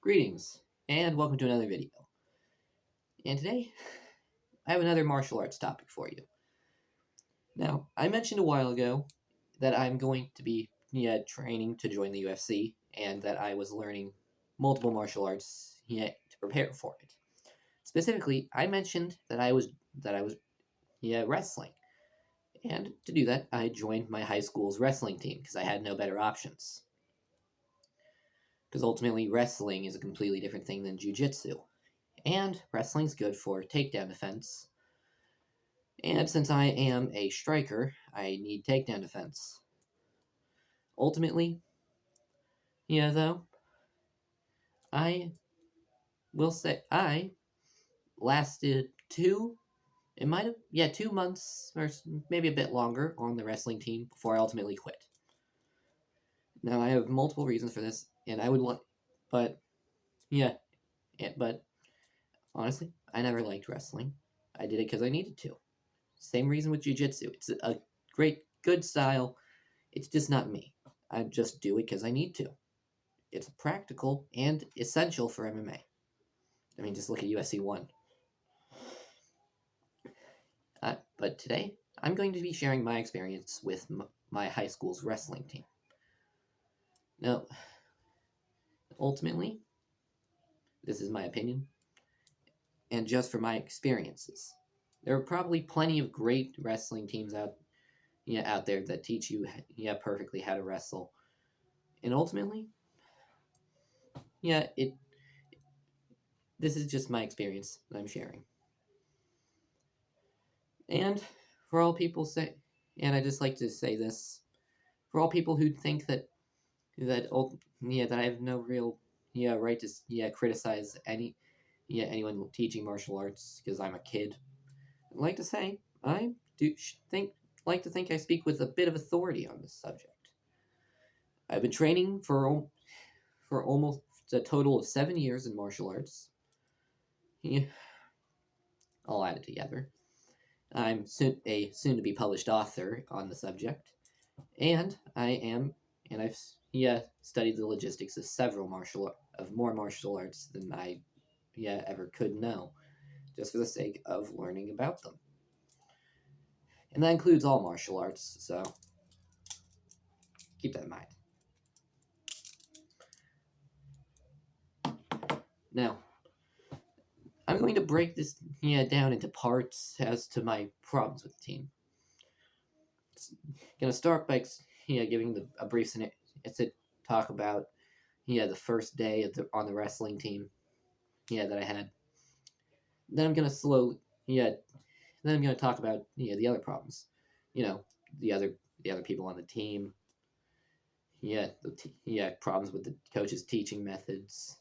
Greetings, and welcome to another video. And today, I have another martial arts topic for you. Now, I mentioned a while ago that I'm going to be training to join the UFC, and that I was learning multiple martial arts to prepare for it. Specifically, I mentioned that I was wrestling, and to do that, I joined my high school's wrestling team because I had no better options. Because ultimately, wrestling is a completely different thing than jiu-jitsu. And wrestling's good for takedown defense. And since I am a striker, I need takedown defense. Ultimately, though, I will say I lasted 2 months or maybe a bit longer on the wrestling team before I ultimately quit. Now, I have multiple reasons for this, and I would like, but honestly, I never liked wrestling. I did it because I needed to. Same reason with jiu-jitsu. It's a good style. It's just not me. I just do it because I need to. It's practical and essential for MMA. I mean, just look at UFC 1. But today, I'm going to be sharing my experience with my high school's wrestling team. Now, ultimately, this is my opinion, and just for my experiences. There are probably plenty of great wrestling teams out there that teach you perfectly how to wrestle. And ultimately, this is just my experience that I'm sharing. And for all people and I just like to say this, for all people who think that I have no real right to criticize anyone teaching martial arts because I'm a kid, I'd like to say I like to think I speak with a bit of authority on this subject. I've been training for almost a total of 7 years in martial arts. I'll add it together. I'm soon to be published author on the subject, and I've studied the logistics of more martial arts than I ever could know, just for the sake of learning about them. And that includes all martial arts, so keep that in mind. Now, I'm going to break this down into parts as to my problems with the team. Going to start by giving a brief talk about the first day on the wrestling team that I had. Then I'm going to then I'm going to talk about the other problems, the other people on the team, problems with the coach's teaching methods,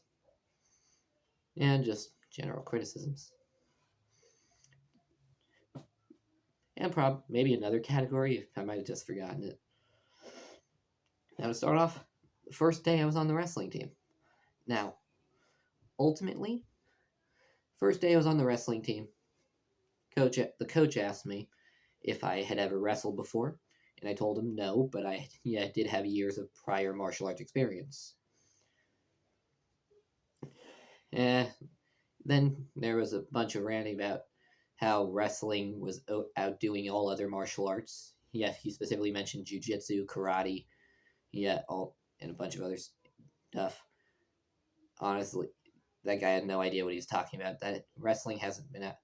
and just general criticisms. And maybe another category, if I might have just forgotten it. Now, to start off, the first day I was on the wrestling team. Now, ultimately, first day I was on the wrestling team, the coach asked me if I had ever wrestled before, and I told him no, but I did have years of prior martial arts experience. Then there was a bunch of ranting about how wrestling was outdoing all other martial arts. He specifically mentioned jiu-jitsu, karate, and a bunch of other stuff. Honestly, that guy had no idea what he was talking about. That wrestling hasn't been at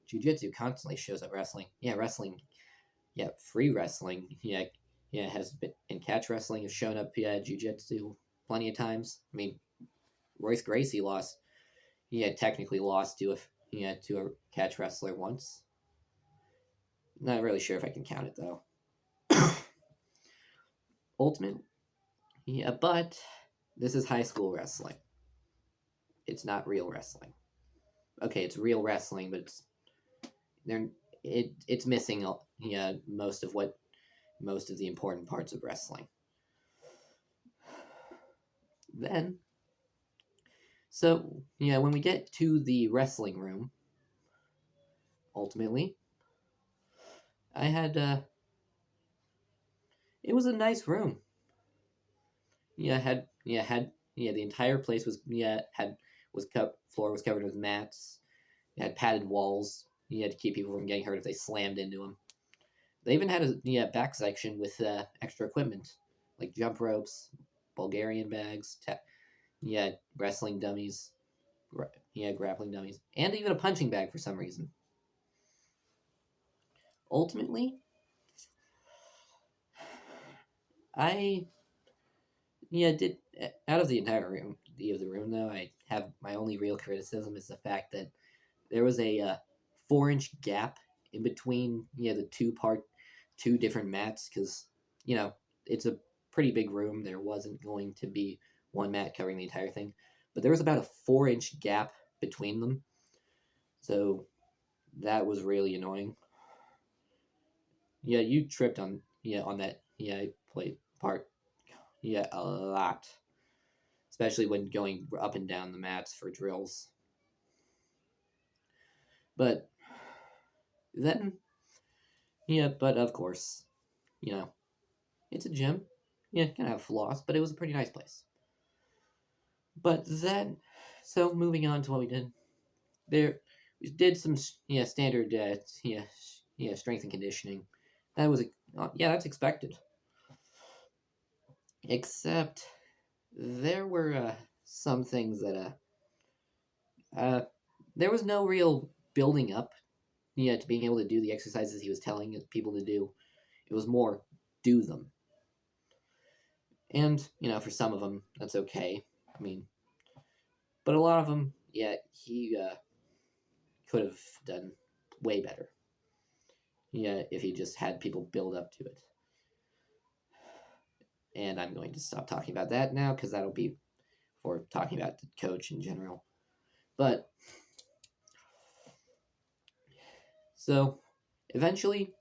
jiu-jitsu constantly shows up wrestling. Wrestling, free wrestling, has been, and catch wrestling has shown up jiu-jitsu plenty of times. I mean, Royce Gracie lost. He had technically lost to a catch wrestler once. Not really sure if I can count it though. Ultimate, but this is high school wrestling. It's not real wrestling. Okay, it's real wrestling, but it's missing most of the important parts of wrestling. Then, so when we get to the wrestling room, ultimately, I had it was a nice room. Had the entire place was floor was covered with mats. It had padded walls. You had to keep people from getting hurt if they slammed into them. They even had a back section with extra equipment like jump ropes, Bulgarian bags, wrestling dummies, grappling dummies, and even a punching bag for some reason. Ultimately, I did out of the entire room. The room though, I have my only real criticism is the fact that there was a 4-inch gap in between the two different mats because it's a pretty big room. There wasn't going to be one mat covering the entire thing, but there was about a 4-inch gap between them, so that was really annoying. Yeah, you tripped on that plate part a lot, especially when going up and down the mats for drills. But then but of course, it's a gym. Yeah, it can have flaws, but it was a pretty nice place. But then, so moving on to what we did there, we did some standard strength and conditioning. That was that's expected. Except there were some things that there was no real building up to being able to do the exercises he was telling people to do. It was more do them. And, for some of them, that's okay. I mean, but a lot of them, he could have done way better. If he just had people build up to it. And I'm going to stop talking about that now because that'll be for talking about the coach in general. But, so, eventually,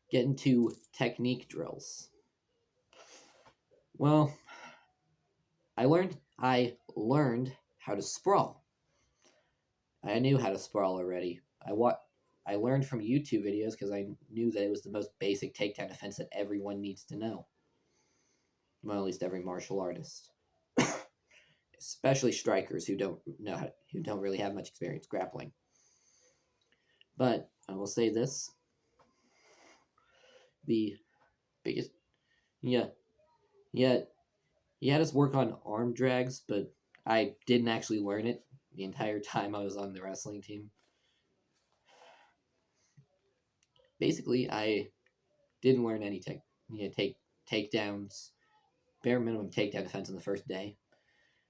get into technique drills. Well, I learned how to sprawl. I knew how to sprawl already. I learned from YouTube videos because I knew that it was the most basic takedown defense that everyone needs to know. Well, at least every martial artist, especially strikers who don't really have much experience grappling. But I will say this: the biggest, he had us work on arm drags, but I didn't actually learn it the entire time I was on the wrestling team. Basically, I didn't learn any takedowns, bare minimum takedown defense on the first day.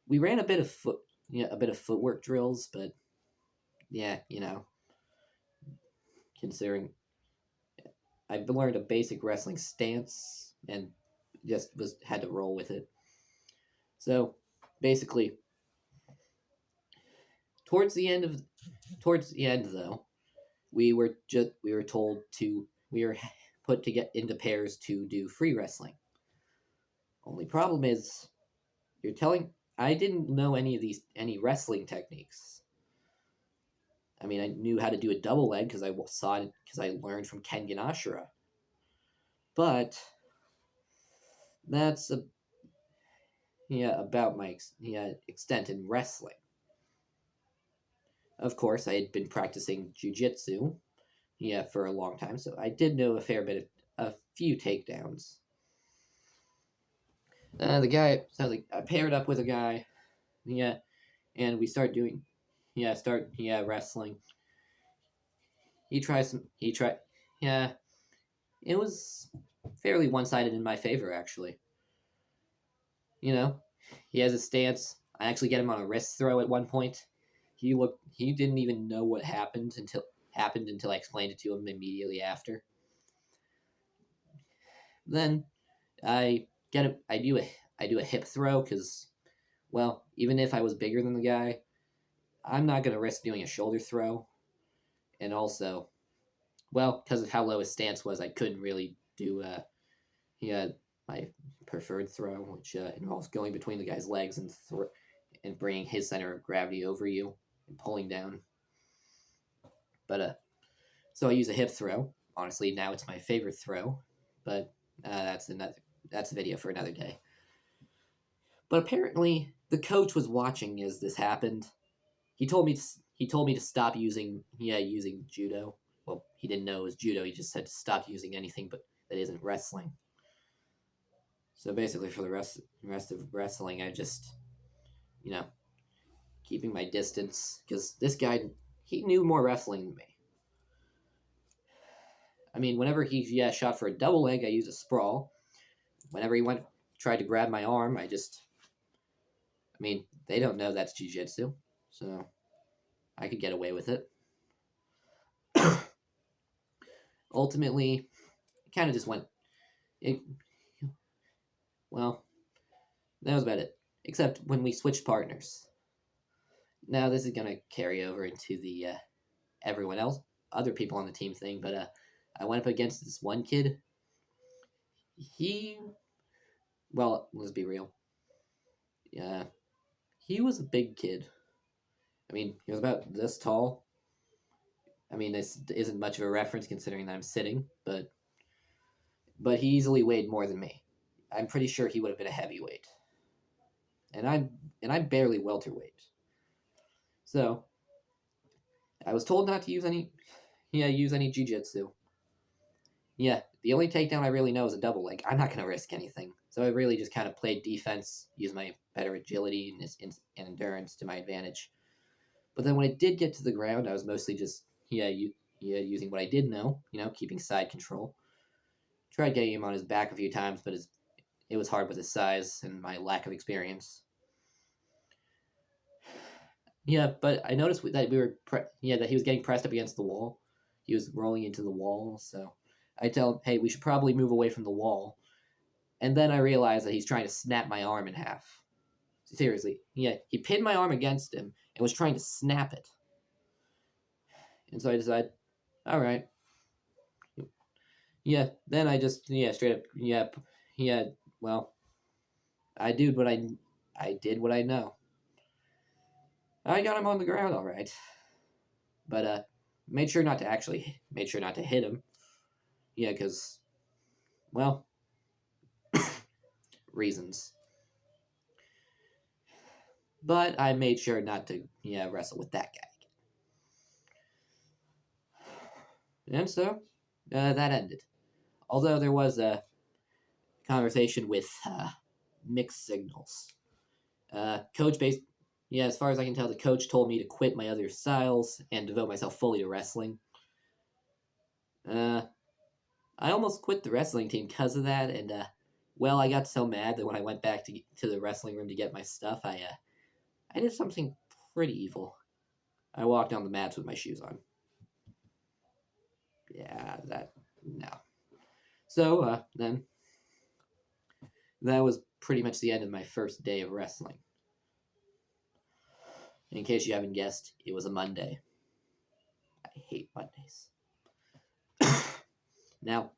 We ran a bit of footwork drills, but considering I learned a basic wrestling stance and just had to roll with it. So basically, towards the end though, we were put to get into pairs to do free wrestling. Only problem is, I didn't know any wrestling techniques. I mean, I knew how to do a double leg because I saw it because I learned from Kengan Ashura. But that's about my extent in wrestling. Of course, I had been practicing jiu-jitsu for a long time, so I did know a few takedowns. The guy, so I paired up with a guy, and we start doing, wrestling. It was fairly one-sided in my favor, actually. He has a stance. I actually get him on a wrist throw at one point. He didn't even know what happened until I explained it to him immediately after. Then I do a hip throw because, well, even if I was bigger than the guy, I'm not going to risk doing a shoulder throw. And also, well, because of how low his stance was, I couldn't really do my preferred throw, which involves going between the guy's legs and bringing his center of gravity over you and pulling down. But so I use a hip throw. Honestly, now it's my favorite throw, but that's a video for another day. But apparently, the coach was watching as this happened. He told me to stop using judo. Well, he didn't know it was judo. He just said to stop using anything but that isn't wrestling. So basically, for the rest of wrestling, I just, keeping my distance, because this guy, he knew more wrestling than me. I mean, whenever he shot for a double leg, I used a sprawl. Whenever he tried to grab my arm, they don't know that's jiu-jitsu, so I could get away with it. Ultimately, it kind of just went. Well, that was about it. Except when we switched partners. Now this is gonna carry over into the everyone else, other people on the team thing. But I went up against this one kid. Well, let's be real. Yeah, he was a big kid. I mean, he was about this tall. I mean, this isn't much of a reference considering that I'm sitting, but he easily weighed more than me. I'm pretty sure he would have been a heavyweight, and I'm barely welterweight. So I was told not to use any jiu-jitsu. Yeah, the only takedown I really know is a double leg. I'm not going to risk anything. So I really just kind of played defense, used my better agility and endurance to my advantage. But then when it did get to the ground, I was mostly just using what I did know, keeping side control. Tried getting him on his back a few times, but it was hard with his size and my lack of experience. Yeah, but I noticed that that he was getting pressed up against the wall. He was rolling into the wall, so I tell him, hey, we should probably move away from the wall. And then I realized that he's trying to snap my arm in half. Seriously. Yeah, he pinned my arm against him and was trying to snap it. And so I decided, all right. Yeah, then I just, straight up, well, I did what I know. I got him on the ground all right. But made sure not to hit him. Yeah, because, well, reasons. But I made sure not to, wrestle with that guy. And so, that ended. Although there was a conversation with mixed signals. As far as I can tell, the coach told me to quit my other styles and devote myself fully to wrestling. I almost quit the wrestling team because of that, and I got so mad that when I went back to the wrestling room to get my stuff, I did something pretty evil. I walked down the mats with my shoes on. Yeah, no. So then, that was pretty much the end of my first day of wrestling. In case you haven't guessed, it was a Monday. I hate Mondays. Now,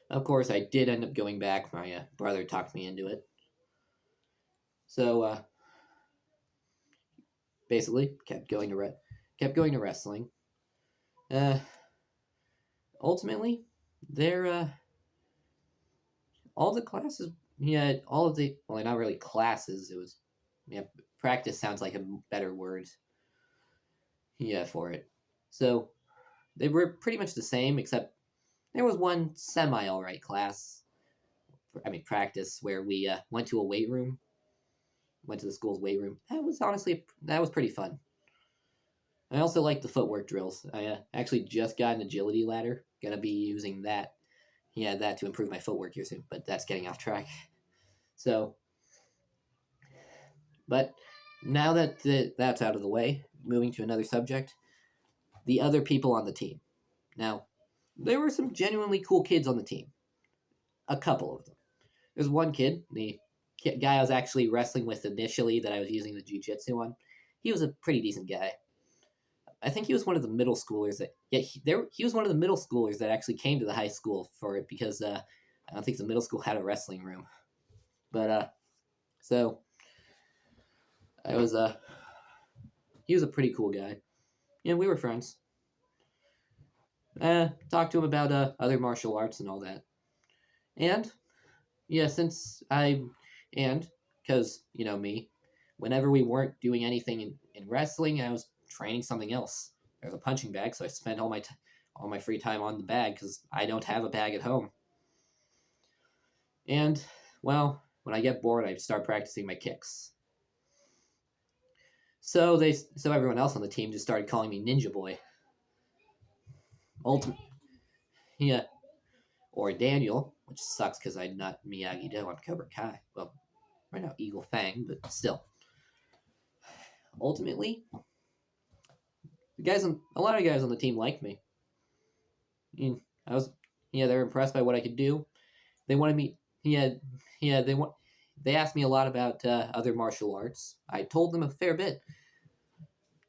of course, I did end up going back. My brother talked me into it. So, basically, kept going to wrestling. Ultimately, all the classes, not really classes. It was, practice sounds like a better word. For it. So, they were pretty much the same, except there was one semi-alright class, practice, where we went to a weight room, went to the school's weight room. That was pretty fun. I also like the footwork drills. I actually just got an agility ladder. Gonna be using that. That to improve my footwork here soon, but that's getting off track. So, but now that that's out of the way, moving to another subject, the other people on the team. Now, there were some genuinely cool kids on the team. A couple of them. There's one kid, the guy I was actually wrestling with initially that I was using the jiu-jitsu on. He was a pretty decent guy. I think he was one of the middle schoolers he was one of the middle schoolers that actually came to the high school for it because I don't think the middle school had a wrestling room. But so he was a pretty cool guy. Yeah, we were friends. Talked to him about other martial arts and all that. And because, me, whenever we weren't doing anything in wrestling, I was training something else. There's a punching bag, so I spend all my free time on the bag because I don't have a bag at home. And, well, when I get bored, I start practicing my kicks. So everyone else on the team just started calling me Ninja Boy. Yeah. Or Daniel, which sucks because I'm not Miyagi-Do on Cobra Kai. Well, right now Eagle Fang, but still. Ultimately, a lot of guys on the team liked me. They're impressed by what I could do. They wanted me. They asked me a lot about other martial arts. I told them a fair bit.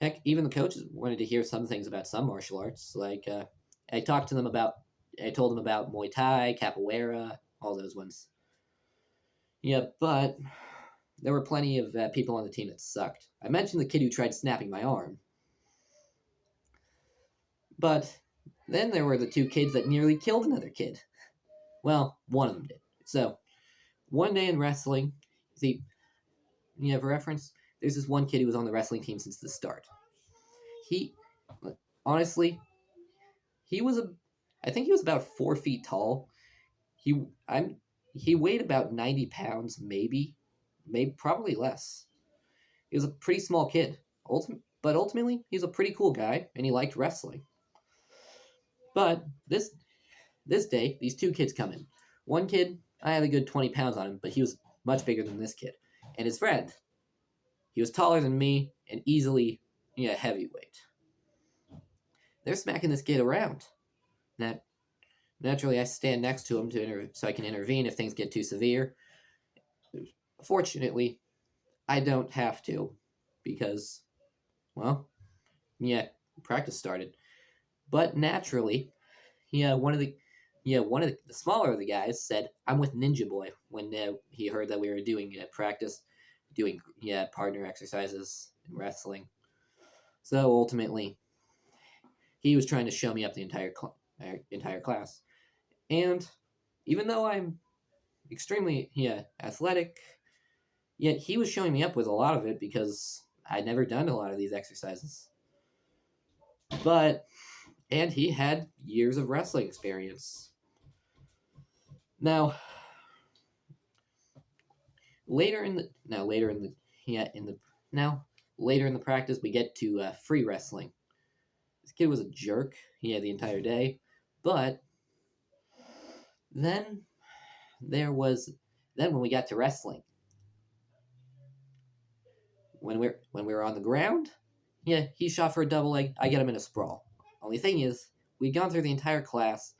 Heck, even the coaches wanted to hear some things about some martial arts. Like I told them about Muay Thai, Capoeira, all those ones. Yeah, but there were plenty of people on the team that sucked. I mentioned the kid who tried snapping my arm. But then there were the two kids that nearly killed another kid. Well, one of them did. So, one day in wrestling, for reference, there's this one kid who was on the wrestling team since the start. Honestly, I think he was about 4 feet tall. He weighed about 90 pounds, maybe probably less. He was a pretty small kid. But ultimately, he's a pretty cool guy, and he liked wrestling. But this day, these two kids come in. One kid, I had a good 20 pounds on him, but he was much bigger than this kid. And his friend, he was taller than me and easily, heavyweight. They're smacking this kid around. Naturally, I stand next to him so I can intervene if things get too severe. Fortunately, I don't have to because, practice started. But naturally, one of the smaller of the guys said, "I'm with Ninja Boy," when he heard that we were doing practice, doing partner exercises in wrestling. So ultimately, he was trying to show me up the entire class. And even though I'm extremely athletic, yet he was showing me up with a lot of it because I'd never done a lot of these exercises. And he had years of wrestling experience. Now, later in the practice, we get to free wrestling. This kid was a jerk. The entire day, but then when we got to wrestling, when we were on the ground, he shot for a double leg. I get him in a sprawl. Only thing is, we'd gone through the entire class,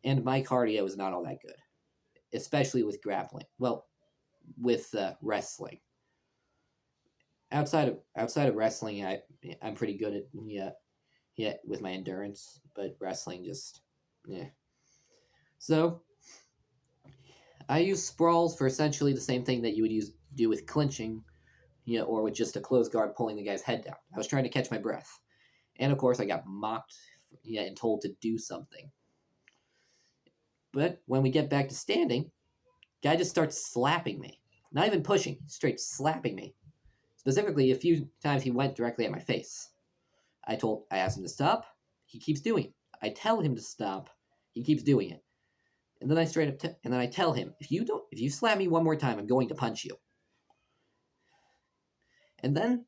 and my cardio was not all that good, especially with grappling. Well, with wrestling. Outside of wrestling, I'm pretty good at with my endurance, but wrestling just So I use sprawls for essentially the same thing that you would do with clinching, or with just a closed guard pulling the guy's head down. I was trying to catch my breath, and of course I got mocked, and told to do something. But when we get back to standing, guy just starts slapping me. Not even pushing, straight slapping me. Specifically, a few times he went directly at my face. I asked him to stop. He keeps doing it. I tell him to stop. He keeps doing it. And then I tell him, if you slap me one more time, I'm going to punch you. And then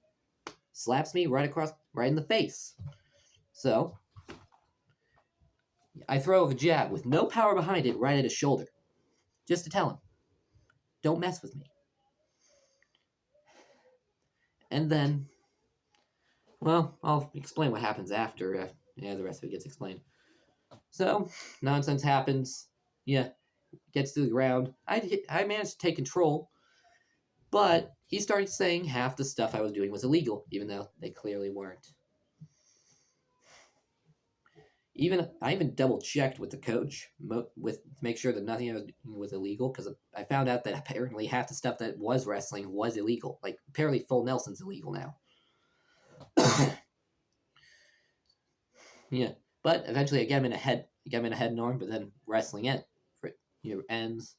slaps me right in the face. So I throw a jab with no power behind it right at his shoulder, just to tell him, don't mess with me. And then, I'll explain what happens after. The rest of it gets explained. So, nonsense happens. Gets to the ground. I managed to take control, but he started saying half the stuff I was doing was illegal, even though they clearly weren't. I even double checked with the coach to make sure that nothing I was doing was illegal, because I found out that apparently half the stuff that was wrestling was illegal. Like, apparently full Nelson's illegal now. But eventually I get him in a head and arm, but then wrestling ends.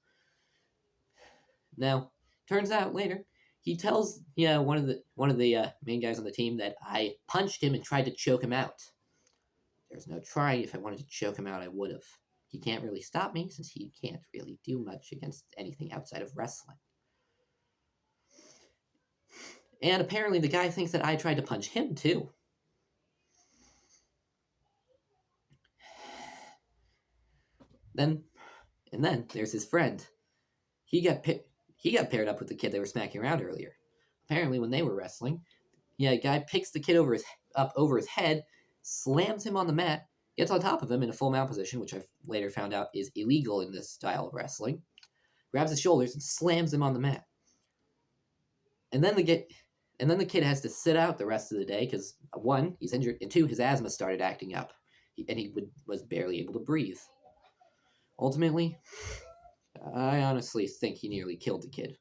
Now, turns out later, he tells one of the main guys on the team that I punched him and tried to choke him out. There's no trying. If I wanted to choke him out, I would have. He can't really stop me since he can't really do much against anything outside of wrestling. And apparently the guy thinks that I tried to punch him too. Then there's his friend. He got paired up with the kid they were smacking around earlier. Apparently when they were wrestling, a guy picks the kid up over his head, slams him on the mat, gets on top of him in a full mount position, which I've later found out is illegal in this style of wrestling, grabs his shoulders and slams him on the mat. And then the kid has to sit out the rest of the day because, one, he's injured, and two, his asthma started acting up, and he was barely able to breathe. Ultimately, I honestly think he nearly killed the kid.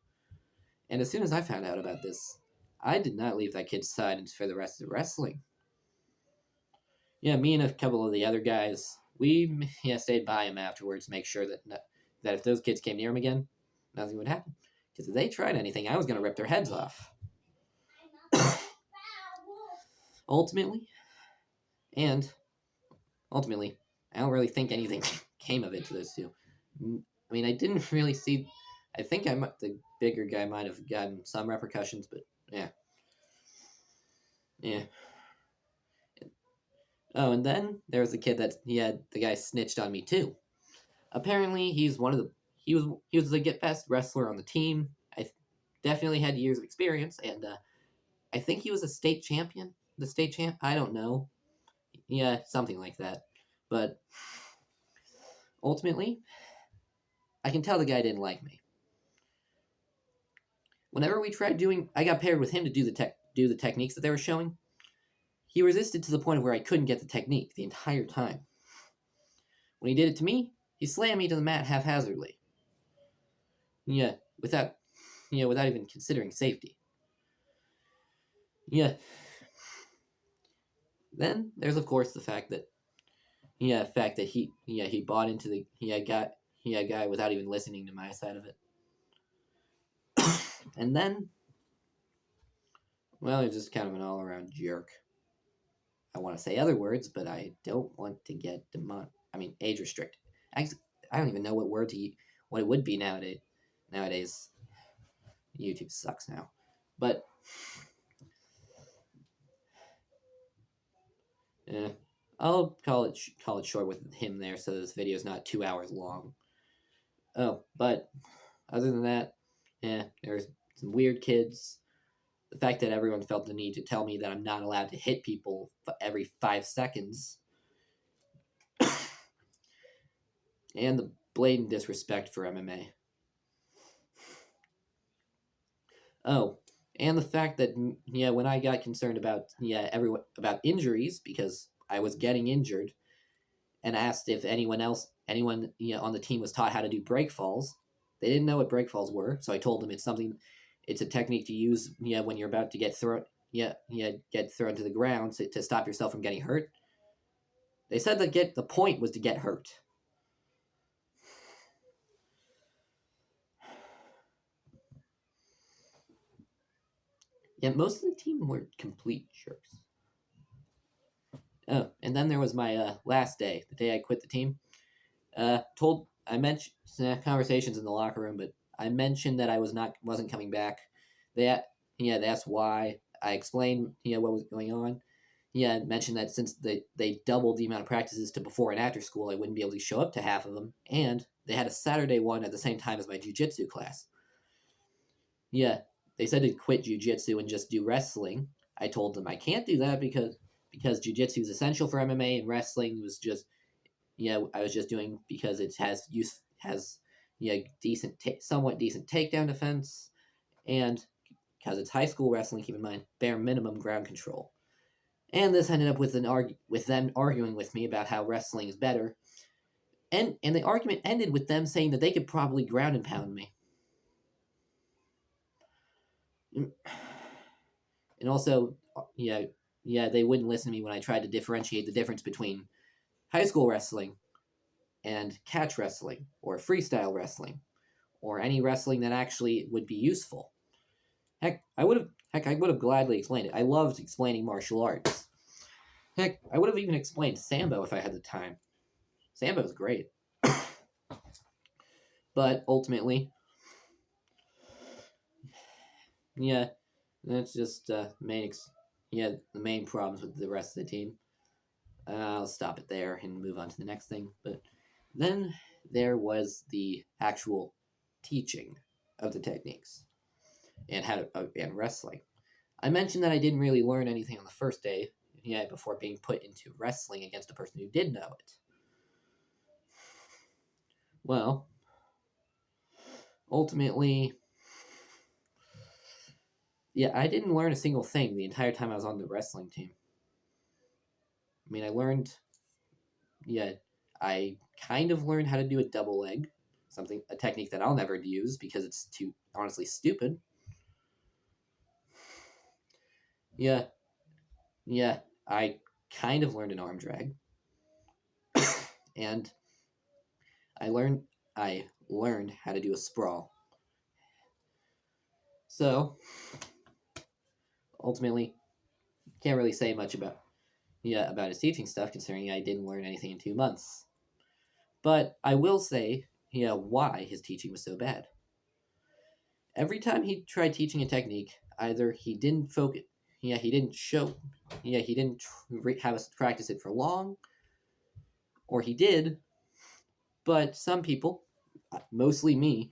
And as soon as I found out about this, I did not leave that kid's side for the rest of the wrestling. Me and a couple of the other guys, we stayed by him afterwards to make sure that if those kids came near him again, nothing would happen. Because if they tried anything, I was going to rip their heads off. Ultimately, I don't really think anything came of it to those two. I mean, I didn't really see. I think the bigger guy might have gotten some repercussions, but yeah. Oh, and then there was the kid the guy snitched on me too. Apparently, he was the get best wrestler on the team. I definitely had years of experience, and I think he was a state champion. The state champ? I don't know. Yeah, something like that. But ultimately, I can tell the guy didn't like me. Whenever we tried I got paired with him to do the techniques that they were showing. He resisted to the point where I couldn't get the technique the entire time. When he did it to me, he slammed me to the mat haphazardly. Without even considering safety. Then there's of course the fact that he bought into the guy without even listening to my side of it. And then, well, he's just kind of an all-around jerk. I want to say other words, but I don't want to get age restricted. I don't even know what it would be nowadays. Nowadays, YouTube sucks now. But I'll call it short with him there, so this video is not 2 hours long. Oh, but other than that, there's some weird kids. The fact that everyone felt the need to tell me that I'm not allowed to hit people every 5 seconds. And the blatant disrespect for MMA. Oh, and the fact that, when I got concerned about, about injuries, because I was getting injured, and asked if anyone on the team was taught how to do break falls, they didn't know what break falls were, so I told them it's a technique to use, when you're about to get thrown, get thrown to the ground to stop yourself from getting hurt. They said that the point was to get hurt. Most of the team were complete jerks. Oh, and then there was my last day, the day I quit the team. I mentioned conversations in the locker room, but I mentioned that I wasn't coming back. They asked why. I explained what was going on. I mentioned that since they doubled the amount of practices to before and after school, I wouldn't be able to show up to half of them, and they had a Saturday one at the same time as my jiu-jitsu class. They said to quit jiu-jitsu and just do wrestling. I told them I can't do that because jiu-jitsu is essential for MMA, and wrestling was just I was just doing because it has somewhat decent takedown defense, and because it's high school wrestling, keep in mind, bare minimum ground control. And this ended up with them arguing with me about how wrestling is better, and the argument ended with them saying that they could probably ground and pound me. And also, they wouldn't listen to me when I tried to differentiate the difference between high school wrestling and catch wrestling or freestyle wrestling or any wrestling that actually would be useful. I would have gladly explained it. I loved explaining martial arts. Heck, I would have even explained Sambo if I had the time. Sambo's great. But ultimately, yeah, that's just the main problems with the rest of the team. I'll stop it there and move on to the next thing. But then there was the actual teaching of the techniques and and wrestling. I mentioned that I didn't really learn anything on the first day, before being put into wrestling against a person who did know it. Well, ultimately, I didn't learn a single thing the entire time I was on the wrestling team. I mean, I kind of learned how to do a double leg, a technique that I'll never use because it's too honestly stupid. Yeah, I kind of learned an arm drag, and I learned how to do a sprawl. So ultimately, can't really say much about his teaching stuff, considering I didn't learn anything in 2 months. But I will say, why his teaching was so bad. Every time he tried teaching a technique, either he didn't focus, he didn't show, he didn't have us practice it for long, or he did, but some people, mostly me,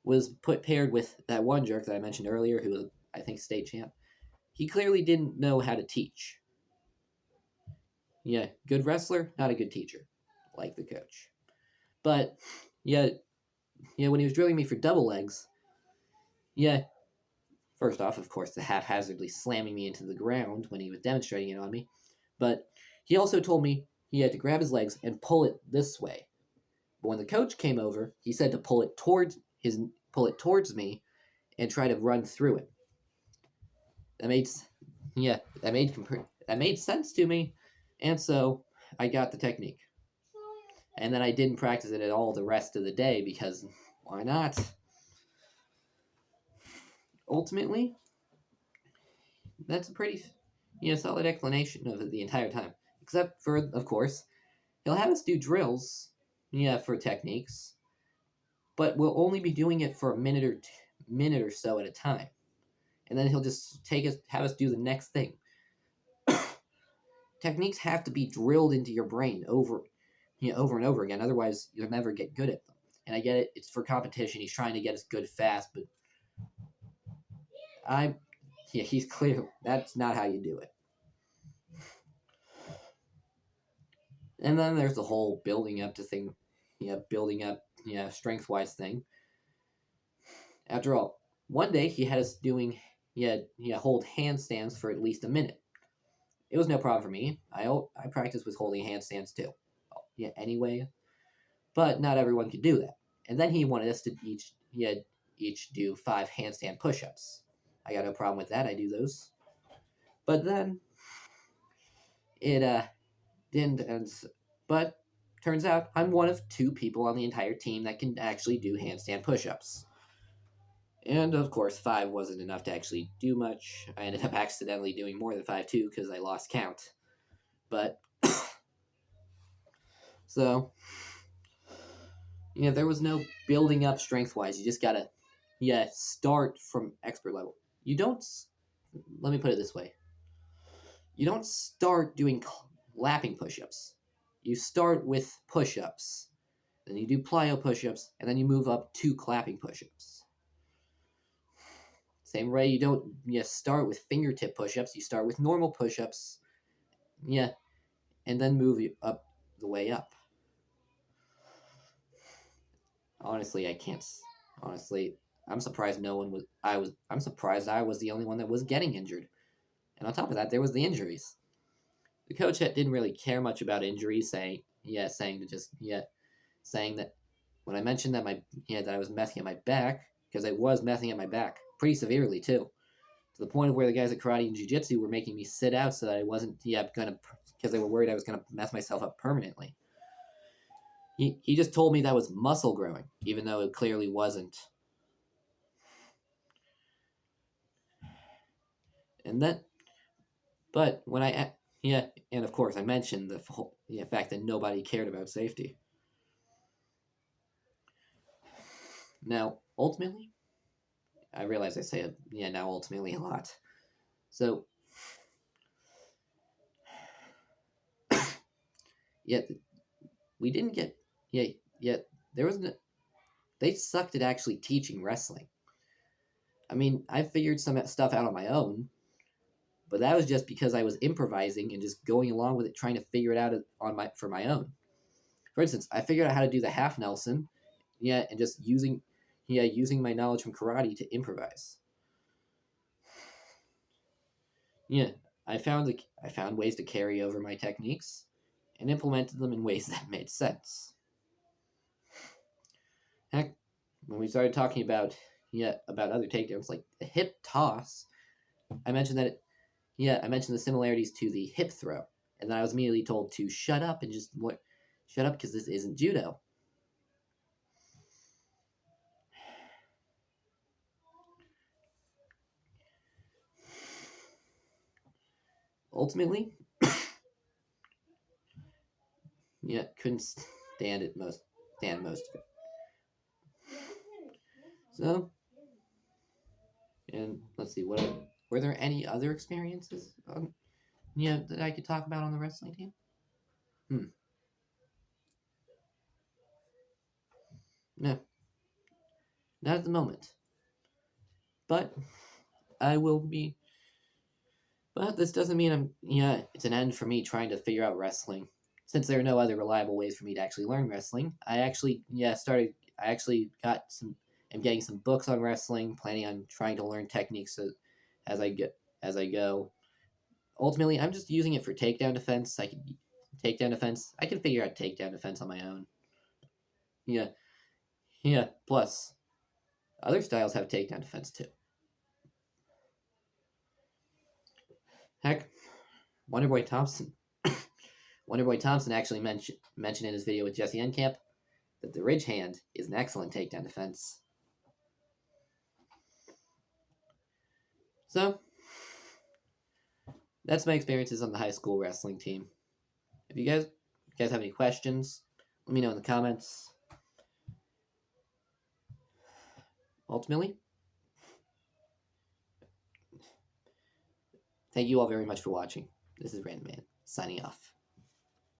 was paired with that one jerk that I mentioned earlier, who was, I think, state champ. He clearly didn't know how to teach. Good wrestler, not a good teacher, like the coach. But when he was drilling me for double legs, first off, of course, the haphazardly slamming me into the ground when he was demonstrating it on me. But he also told me he had to grab his legs and pull it this way. But when the coach came over, he said to pull it towards me and try to run through it. That made sense to me, and so I got the technique. And then I didn't practice it at all the rest of the day because why not? Ultimately, that's a pretty solid explanation of it the entire time. Except for, of course, he'll have us do drills, for techniques, but we'll only be doing it for a minute or so at a time. And then he'll just have us do the next thing. Techniques have to be drilled into your brain over and over again. Otherwise, you'll never get good at them. And I get it; it's for competition. He's trying to get us good fast, but he's clear that's not how you do it. And then there's the whole building up strength-wise thing. After all, one day he had us doing hold handstands for at least a minute. It was no problem for me. I practiced with holding handstands too. Anyway, but not everyone could do that. And then he wanted us to each do 5 handstand push-ups. I got no problem with that. I do those. But then it didn't end. But turns out I'm one of 2 people on the entire team that can actually do handstand push-ups. And of course, 5 wasn't enough to actually do much. I ended up accidentally doing more than 5 too because I lost count. But so there was no building up strength-wise. You just gotta start from expert level. You don't. Let me put it this way. You don't start doing lapping push-ups. You start with push-ups. Then you do plyo push-ups, and then you move up to clapping push-ups. Same way, you don't start with fingertip push-ups. You start with normal push-ups, and then move up the way up. Honestly, I can't. Honestly, I'm surprised no one was. I'm surprised I was the only one that was getting injured, and on top of that, there was the injuries. The coach didn't really care much about injuries, saying that when I mentioned that that I was messing at my back, because I was messing at my back pretty severely too, to the point of where the guys at karate and jiu-jitsu were making me sit out so that I wasn't because they were worried I was gonna mess myself up permanently. He just told me that was muscle growing, even though it clearly wasn't. And then, but when yeah, and of course I mentioned the fact that nobody cared about safety. Now, ultimately, I realize I say now ultimately a lot. So, yet we didn't get yet there was no, they sucked at actually teaching wrestling. I mean, I figured some stuff out on my own, but that was just because I was improvising and just going along with it, trying to figure it out for my own. For instance, I figured out how to do the half Nelson, and just using my knowledge from karate to improvise. Yeah, I found ways to carry over my techniques and implemented them in ways that made sense. Heck, when we started talking about other takedowns like the hip toss, I mentioned I mentioned the similarities to the hip throw, and then I was immediately told to shut up and just shut up because this isn't judo. Ultimately, couldn't stand most of it. So, and let's see, were there any other experiences that I could talk about on the wrestling team? No, not at the moment. But I will be. But this doesn't mean it's an end for me trying to figure out wrestling. Since there are no other reliable ways for me to actually learn wrestling, I actually got some. I'm getting some books on wrestling, planning on trying to learn techniques as I go. Ultimately, I'm just using it for takedown defense. Takedown defense. I can figure out takedown defense on my own. Yeah, yeah. Plus, other styles have takedown defense too. Heck, Wonderboy Thompson. Wonderboy Thompson actually mentioned in his video with Jesse Enkamp that the ridge hand is an excellent takedown defense. So, that's my experiences on the high school wrestling team. If you guys have any questions, let me know in the comments. Ultimately, thank you all very much for watching. This is Random Man, signing off.